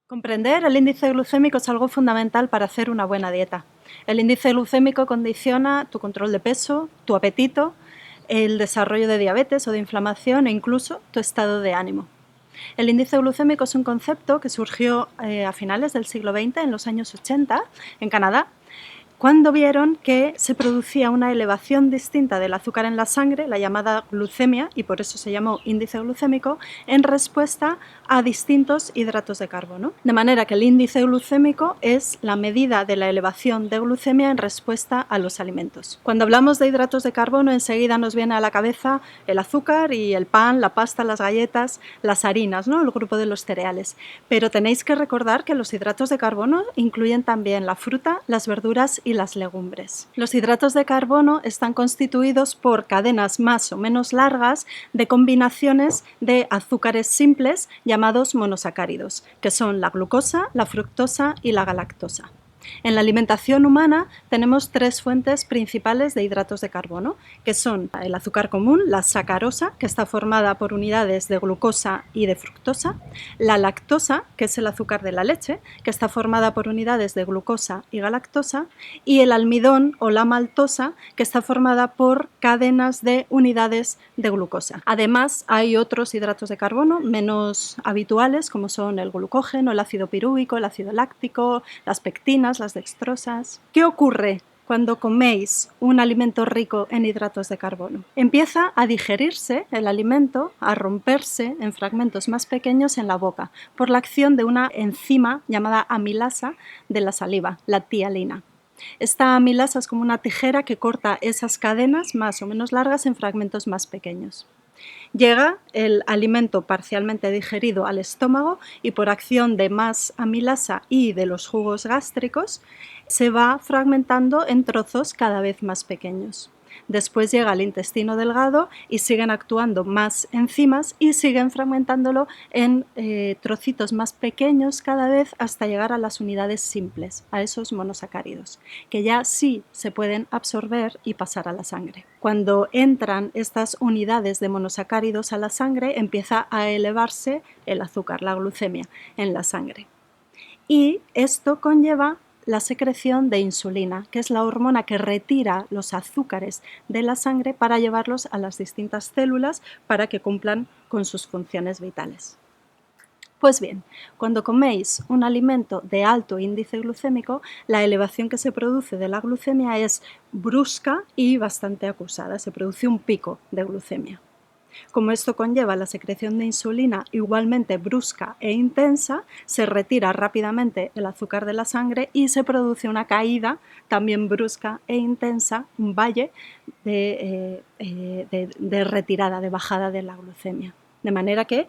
Comprender el índice glucémico es algo fundamental para hacer una buena dieta. El índice glucémico condiciona tu control de peso, tu apetito, el desarrollo de diabetes o de inflamación e incluso tu estado de ánimo. El índice glucémico es un concepto que surgió a finales del siglo XX, en los años 80, en Canadá, cuando vieron que se producía una elevación distinta del azúcar en la sangre, la llamada glucemia, y por eso se llamó índice glucémico, en respuesta a distintos hidratos de carbono. De manera que el índice glucémico es la medida de la elevación de glucemia en respuesta a los alimentos. Cuando hablamos de hidratos de carbono, enseguida nos viene a la cabeza el azúcar y el pan, la pasta, las galletas, las harinas, ¿no? El grupo de los cereales. Pero tenéis que recordar que los hidratos de carbono incluyen también la fruta, las verduras y las legumbres. Los hidratos de carbono están constituidos por cadenas más o menos largas de combinaciones de azúcares simples llamados monosacáridos, que son la glucosa, la fructosa y la galactosa. En la alimentación humana tenemos tres fuentes principales de hidratos de carbono, que son el azúcar común, la sacarosa, que está formada por unidades de glucosa y de fructosa, la lactosa, que es el azúcar de la leche, que está formada por unidades de glucosa y galactosa, y el almidón o la maltosa, que está formada por cadenas de unidades de glucosa. Además, hay otros hidratos de carbono menos habituales, como son el glucógeno, el ácido pirúvico, el ácido láctico, las pectinas, las dextrosas. ¿Qué ocurre cuando coméis un alimento rico en hidratos de carbono? Empieza a digerirse el alimento, a romperse en fragmentos más pequeños en la boca por la acción de una enzima llamada amilasa de la saliva, la tialina. Esta amilasa es como una tijera que corta esas cadenas más o menos largas en fragmentos más pequeños. Llega el alimento parcialmente digerido al estómago y por acción de más amilasa y de los jugos gástricos se va fragmentando en trozos cada vez más pequeños. Después llega al intestino delgado y siguen actuando más enzimas y siguen fragmentándolo en trocitos más pequeños cada vez hasta llegar a las unidades simples, a esos monosacáridos, que ya sí se pueden absorber y pasar a la sangre. Cuando entran estas unidades de monosacáridos a la sangre, empieza a elevarse el azúcar, la glucemia, en la sangre. Y esto conlleva la secreción de insulina, que es la hormona que retira los azúcares de la sangre para llevarlos a las distintas células para que cumplan con sus funciones vitales. Pues bien, cuando coméis un alimento de alto índice glucémico, la elevación que se produce de la glucemia es brusca y bastante acusada, se produce un pico de glucemia. Como esto conlleva la secreción de insulina igualmente brusca e intensa, se retira rápidamente el azúcar de la sangre y se produce una caída también brusca e intensa, un valle de retirada, de bajada de la glucemia. De manera que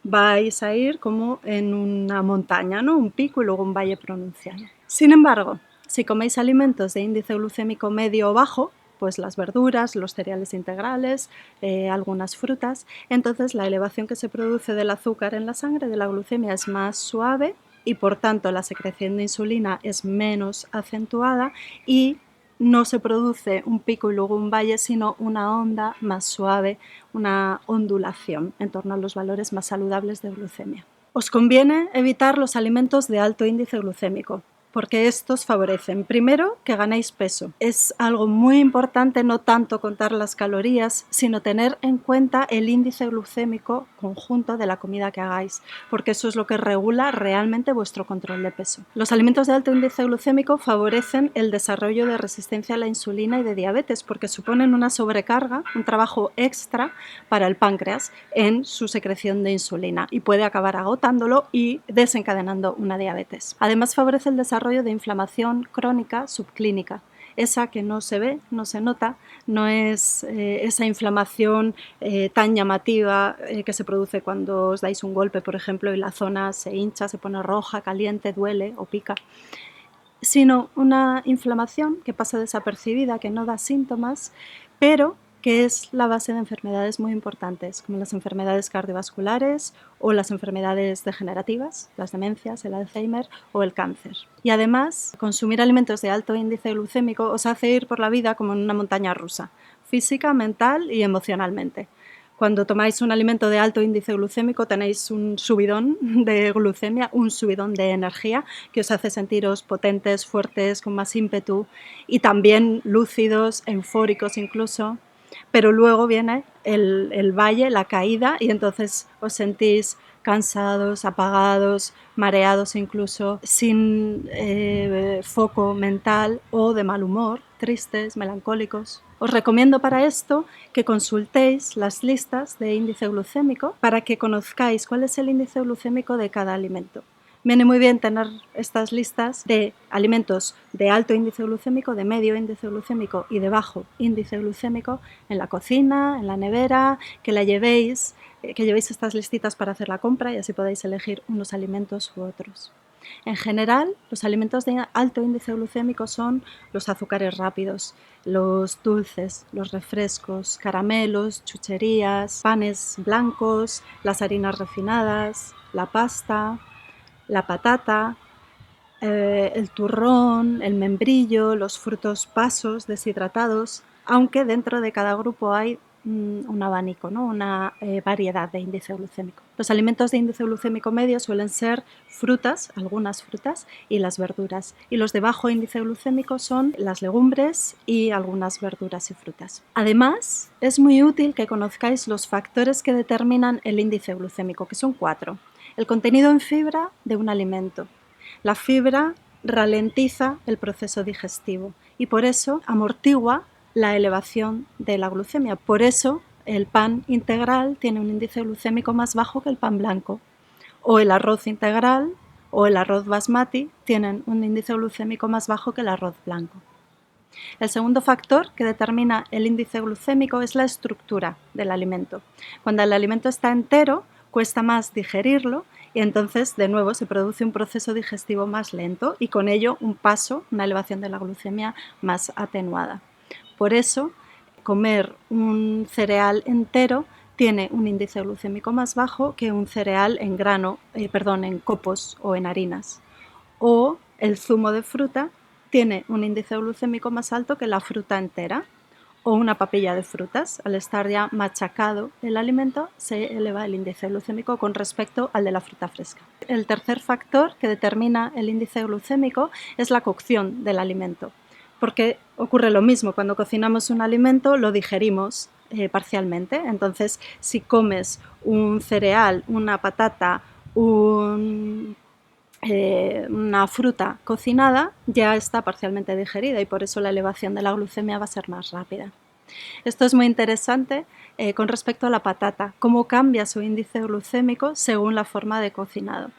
vais a ir como en una montaña, ¿no? Un pico y luego un valle pronunciado. Sin embargo, si coméis alimentos de índice glucémico medio o bajo, pues las verduras, los cereales integrales, algunas frutas, entonces la elevación que se produce del azúcar en la sangre, de la glucemia, es más suave y por tanto la secreción de insulina es menos acentuada y no se produce un pico y luego un valle, sino una onda más suave, una ondulación en torno a los valores más saludables de glucemia. Os conviene evitar los alimentos de alto índice glucémico, porque estos favorecen, primero, que ganéis peso. Es algo muy importante no tanto contar las calorías, sino tener en cuenta el índice glucémico conjunto de la comida que hagáis, porque eso es lo que regula realmente vuestro control de peso. Los alimentos de alto índice glucémico favorecen el desarrollo de resistencia a la insulina y de diabetes, porque suponen una sobrecarga, un trabajo extra para el páncreas en su secreción de insulina y puede acabar agotándolo y desencadenando una diabetes. Además, favorece el desarrollo de inflamación crónica subclínica, esa que no se ve, no se nota, no es esa inflamación tan llamativa que se produce cuando os dais un golpe, por ejemplo, y la zona se hincha, se pone roja, caliente, duele o pica, sino una inflamación que pasa desapercibida, que no da síntomas, pero que es la base de enfermedades muy importantes, como las enfermedades cardiovasculares o las enfermedades degenerativas, las demencias, el Alzheimer o el cáncer. Y además, consumir alimentos de alto índice glucémico os hace ir por la vida como en una montaña rusa, física, mental y emocionalmente, Cuando tomáis un alimento de alto índice glucémico tenéis un subidón de glucemia, un subidón de energía que os hace sentiros potentes, fuertes, con más ímpetu y también lúcidos, eufóricos incluso. Pero luego viene el valle, la caída, y entonces os sentís cansados, apagados, mareados incluso, sin foco mental o de mal humor, tristes, melancólicos. Os recomiendo para esto que consultéis las listas de índice glucémico para que conozcáis cuál es el índice glucémico de cada alimento. Viene muy bien tener estas listas de alimentos de alto índice glucémico, de medio índice glucémico y de bajo índice glucémico en la cocina, en la nevera, que llevéis estas listitas para hacer la compra y así podéis elegir unos alimentos u otros. En general, los alimentos de alto índice glucémico son los azúcares rápidos, los dulces, los refrescos, caramelos, chucherías, panes blancos, las harinas refinadas, la pasta, la patata, el turrón, el membrillo, los frutos passos deshidratados, aunque dentro de cada grupo hay un abanico, ¿no? Una variedad de índice glucémico. Los alimentos de índice glucémico medio suelen ser frutas, algunas frutas, y las verduras. Y los de bajo índice glucémico son las legumbres y algunas verduras y frutas. Además, es muy útil que conozcáis los factores que determinan el índice glucémico, que son 4. El contenido en fibra de un alimento. La fibra ralentiza el proceso digestivo y por eso amortigua la elevación de la glucemia. Por eso el pan integral tiene un índice glucémico más bajo que el pan blanco, o el arroz integral o el arroz basmati tienen un índice glucémico más bajo que el arroz blanco. El segundo factor que determina el índice glucémico es la estructura del alimento. Cuando el alimento está entero, cuesta más digerirlo y entonces de nuevo se produce un proceso digestivo más lento y con ello una elevación de la glucemia más atenuada. Por eso, comer un cereal entero tiene un índice glucémico más bajo que un cereal en en copos o en harinas. O el zumo de fruta tiene un índice glucémico más alto que la fruta entera. O una papilla de frutas, al estar ya machacado el alimento, se eleva el índice glucémico con respecto al de la fruta fresca. El tercer factor que determina el índice glucémico es la cocción del alimento, porque ocurre lo mismo, cuando cocinamos un alimento lo digerimos parcialmente, entonces si comes un cereal, una patata, una fruta cocinada ya está parcialmente digerida y por eso la elevación de la glucemia va a ser más rápida. Esto es muy interesante con respecto a la patata, cómo cambia su índice glucémico según la forma de cocinado.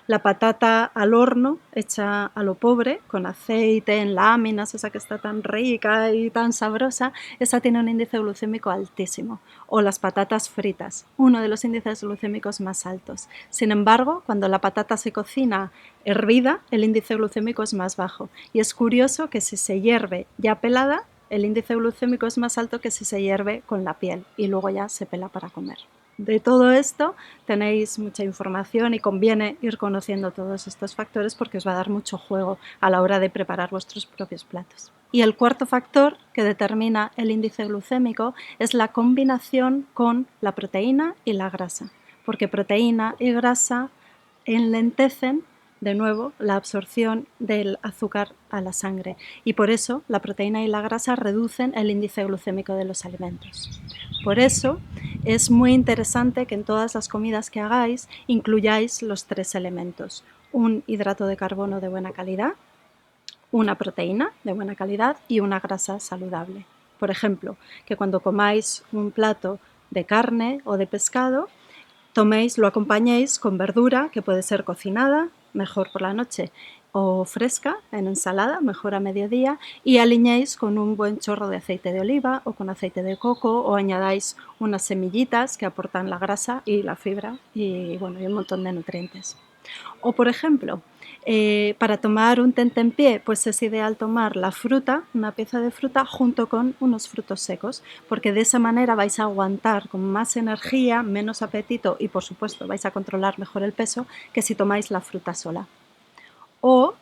La patata al horno, hecha a lo pobre, con aceite, en láminas, esa que está tan rica y tan sabrosa, esa tiene un índice glucémico altísimo. O las patatas fritas, uno de los índices glucémicos más altos. Sin embargo, cuando la patata se cocina hervida, el índice glucémico es más bajo. Y es curioso que si se hierve ya pelada, el índice glucémico es más alto que si se hierve con la piel y luego ya se pela para comer. De todo esto tenéis mucha información y conviene ir conociendo todos estos factores porque os va a dar mucho juego a la hora de preparar vuestros propios platos. Y el cuarto factor que determina el índice glucémico es la combinación con la proteína y la grasa, porque proteína y grasa enlentecen de nuevo la absorción del azúcar a la sangre y por eso la proteína y la grasa reducen el índice glucémico de los alimentos. Por eso es muy interesante que en todas las comidas que hagáis incluyáis los 3 elementos: un hidrato de carbono de buena calidad, una proteína de buena calidad y una grasa saludable. Por ejemplo, que cuando comáis un plato de carne o de pescado, lo acompañéis con verdura que puede ser cocinada, mejor por la noche, o fresca en ensalada, mejor a mediodía, y aliñéis con un buen chorro de aceite de oliva o con aceite de coco, o añadáis unas semillitas que aportan la grasa y la fibra y un montón de nutrientes. O por ejemplo, para tomar un tentempié, pues es ideal tomar la fruta, una pieza de fruta, junto con unos frutos secos, porque de esa manera vais a aguantar con más energía, menos apetito y por supuesto vais a controlar mejor el peso que si tomáis la fruta sola. O,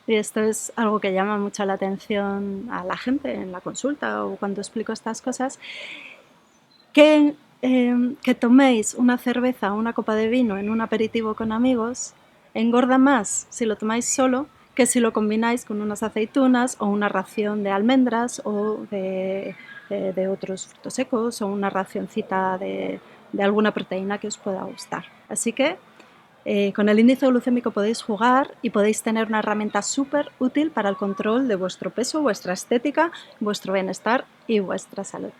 y esto es algo que llama mucho la atención a la gente en la consulta o cuando explico estas cosas, que que toméis una cerveza o una copa de vino en un aperitivo con amigos engorda más si lo tomáis solo que si lo combináis con unas aceitunas o una ración de almendras o de otros frutos secos o una racioncita de alguna proteína que os pueda gustar. Así que con el índice glucémico podéis jugar y podéis tener una herramienta súper útil para el control de vuestro peso, vuestra estética, vuestro bienestar y vuestra salud.